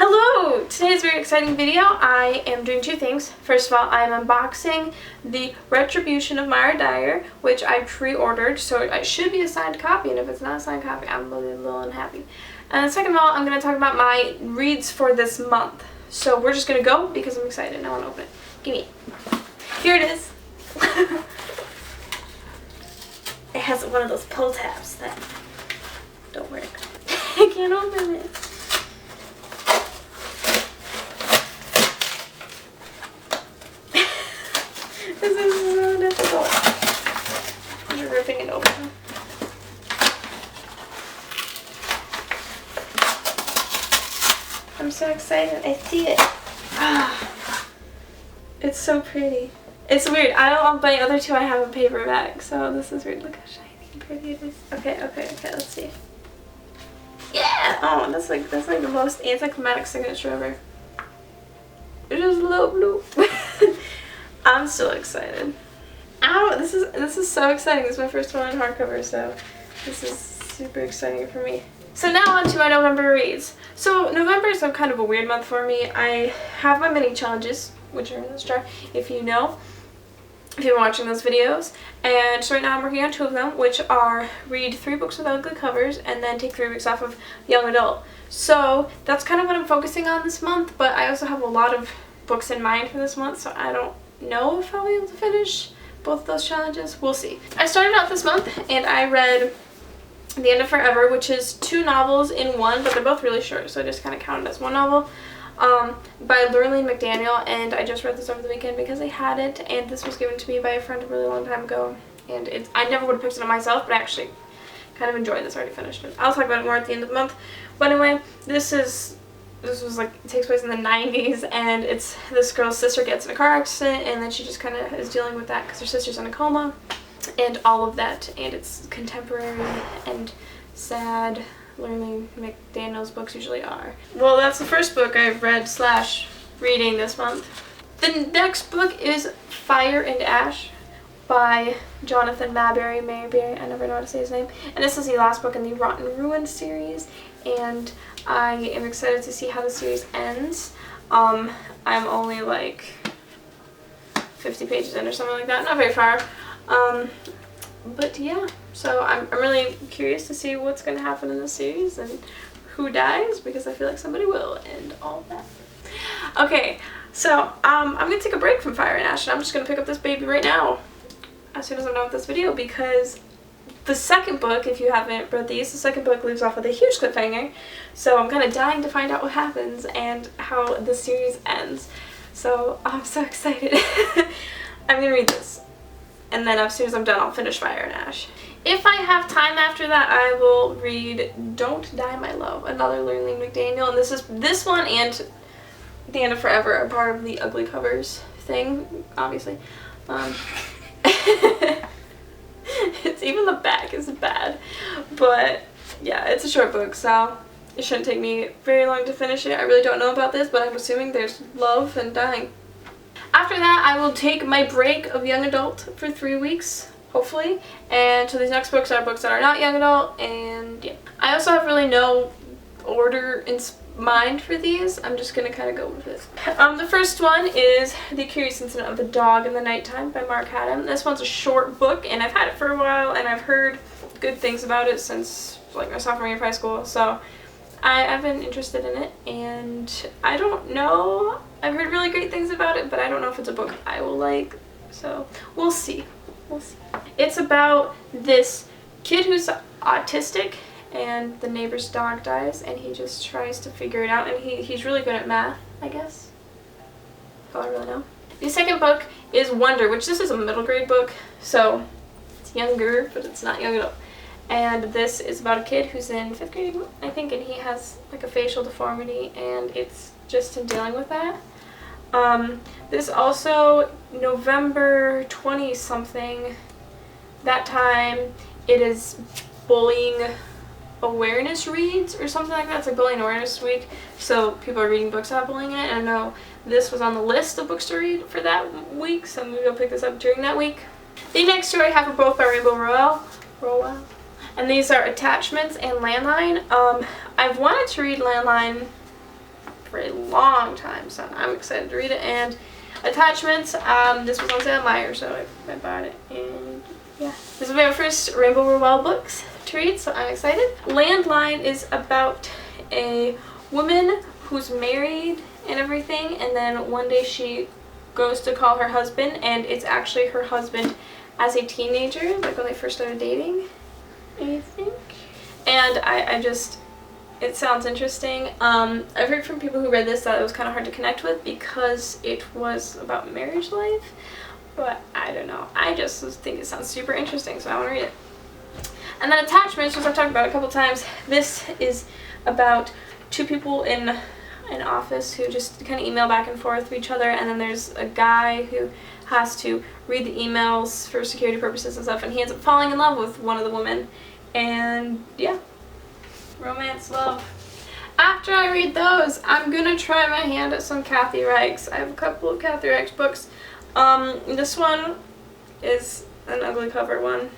Hello! Today's very exciting video. I am doing two things. First of all, I am unboxing the Retribution of Dyer, which I pre-ordered, so it should be a signed copy, and if it's not a signed copy, I'm a little unhappy. And second of all, I'm going to talk about my reads for this month. So we're just going to go because I'm excited and I want to open it. Give me it. Here it is. It has one of those pull tabs that don't work. I can't open it. This is so difficult. I'm ripping it open. I'm so excited. I see it. It's so pretty. It's weird. On my other two I have a paperback, so this is weird. Look how shiny and pretty it is. Okay, let's see. Yeah! Oh, that's like the most anticlimactic signature ever. It is a little blue. I'm so excited. Ow, this is so exciting. This is my first one on hardcover, so this is super exciting for me. So now on to my November reads. So November is kind of a weird month for me. I have my mini challenges, which are in this jar, if you know, if you've been watching those videos. And so right now I'm working on two of them, which are read 3 books with ugly covers and then take 3 weeks off of young adult. So that's kind of what I'm focusing on this month, but I also have a lot of books in mind for this month, so I don't know if I'll be able to finish both of those challenges. We'll see. I started out this month and I read The End of Forever, which is 2 novels in one, but they're both really short, so I just kind of counted as one novel, by Lurleen McDaniel, and I just read this over the weekend because I had it, and this was given to me by a friend a really long time ago, and I never would have picked it up myself, but I actually kind of enjoyed this. I already finished it. I'll talk about it more at the end of the month. But anyway, this was like, it takes place in the 90s, and it's this girl's sister gets in a car accident, and then she just kind of is dealing with that because her sister's in a coma, and all of that, and it's contemporary and sad. Lurleen McDaniel's books usually are. Well, that's the first book I've read / reading this month. The next book is Fire and Ash by Jonathan Maberry. I never know how to say his name. And this is the last book in the Rotten Ruins series, and I am excited to see how the series ends. I'm only like 50 pages in or something like that, not very far. But yeah, so I'm really curious to see what's going to happen in the series and who dies, because I feel like somebody will, and all that. Okay, so I'm going to take a break from Fire and Ash, and I'm just going to pick up this baby right now as soon as I'm done with this video, because the second book, if you haven't read these, the second book leaves off with a huge cliffhanger, so I'm kind of dying to find out what happens and how the series ends. So I'm so excited. I'm going to read this, and then as soon as I'm done, I'll finish Fire and Ash. If I have time after that, I will read Don't Die My Love, another Lurleen McDaniel, and this one and The End of Forever are part of the ugly covers thing, obviously. It's even the back is bad, but yeah, it's a short book, so it shouldn't take me very long to finish it. I really don't know about this, but I'm assuming there's love and dying. After that, I will take my break of young adult for 3 weeks, hopefully, and so these next books are books that are not young adult, and yeah. I also have really no order in mind for these. I'm just gonna kind of go with it. The first one is The Curious Incident of the Dog in the Nighttime by Haddon. This one's a short book, and I've had it for a while, and I've heard good things about it since like my sophomore year of high school, so I've been interested in it, and I don't know, I've heard really great things about it, but I don't know if it's a book I will like, so we'll see. It's about this kid who's autistic, and the neighbor's dog dies, and he just tries to figure it out, and he's really good at math, I guess. That's all I really know. The second book is Wonder, which this is a middle grade book, so it's younger, but it's not young adult. And this is about a kid who's in 5th grade, I think, and he has like a facial deformity, and it's just him dealing with that. This also, November 20-something, that time, it is bullying awareness reads or something like that. It's like bullying awareness week, so people are reading books about bullying it, and I know this was on the list of books to read for that week, so maybe I'll pick this up during that week. The next two I have are both by Rainbow Rowell. And these are Attachments and Landline. I've wanted to read Landline long time, so I'm excited to read it. And attachments, this was on sale at Meyer, so I bought it, and yeah. This will be my first Rainbow Rowell books to read, so I'm excited. Landline is about a woman who's married and everything, and then one day she goes to call her husband, and it's actually her husband as a teenager, like when they first started dating, I think. And I just, it sounds interesting. I've heard from people who read this that it was kind of hard to connect with because it was about marriage life, but I don't know. I just think it sounds super interesting, so I want to read it. And then attachments, which I've talked about a couple times. This is about two people in an office who just kind of email back and forth with each other, and then there's a guy who has to read the emails for security purposes and stuff, and he ends up falling in love with one of the women. And yeah, romance, love. After I read those, I'm gonna try my hand at some Kathy Reichs. I have a couple of Kathy Reichs books. This one is an ugly cover one,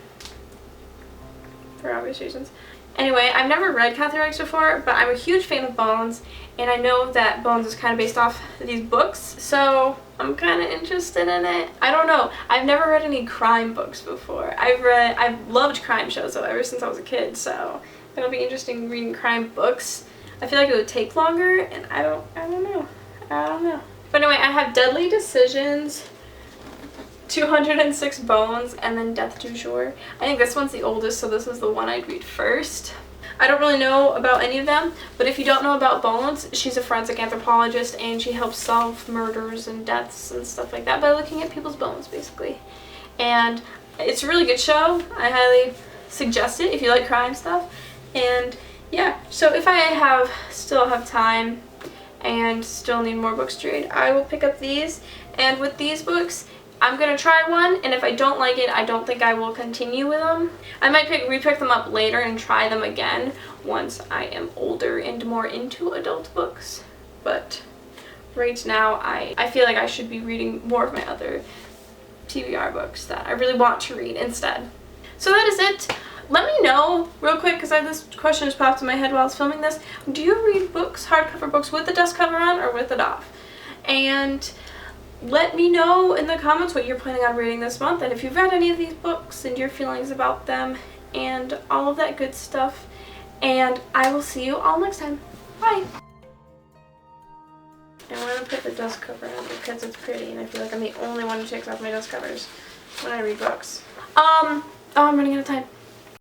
for obvious reasons. Anyway, I've never read Kathy Reichs before, but I'm a huge fan of Bones, and I know that Bones is kind of based off these books, so I'm kind of interested in it. I don't know. I've never read any crime books before. I've loved crime shows though ever since I was a kid, so it'll be interesting reading crime books. I feel like it would take longer, and I don't know. But anyway, I have Deadly Decisions, 206 Bones, and then Death du Jour. I think this one's the oldest, so this is the one I'd read first. I don't really know about any of them, but if you don't know about Bones, she's a forensic anthropologist, and she helps solve murders and deaths and stuff like that by looking at people's bones, basically. And it's a really good show. I highly suggest it if you like crime stuff. And yeah, so if I still have time and still need more books to read, I will pick up these. And with these books, I'm going to try one, and if I don't like it, I don't think I will continue with them. I might repick them up later and try them again once I am older and more into adult books. But right now, I feel like I should be reading more of my other TBR books that I really want to read instead. So that is it. Let me know real quick, because this question just popped in my head while I was filming this. Do you read books, hardcover books, with the dust cover on or with it off? And let me know in the comments what you're planning on reading this month, and if you've read any of these books and your feelings about them and all of that good stuff. And I will see you all next time. Bye! I want to put the dust cover on because it's pretty, and I feel like I'm the only one who takes off my dust covers when I read books. I'm running out of time.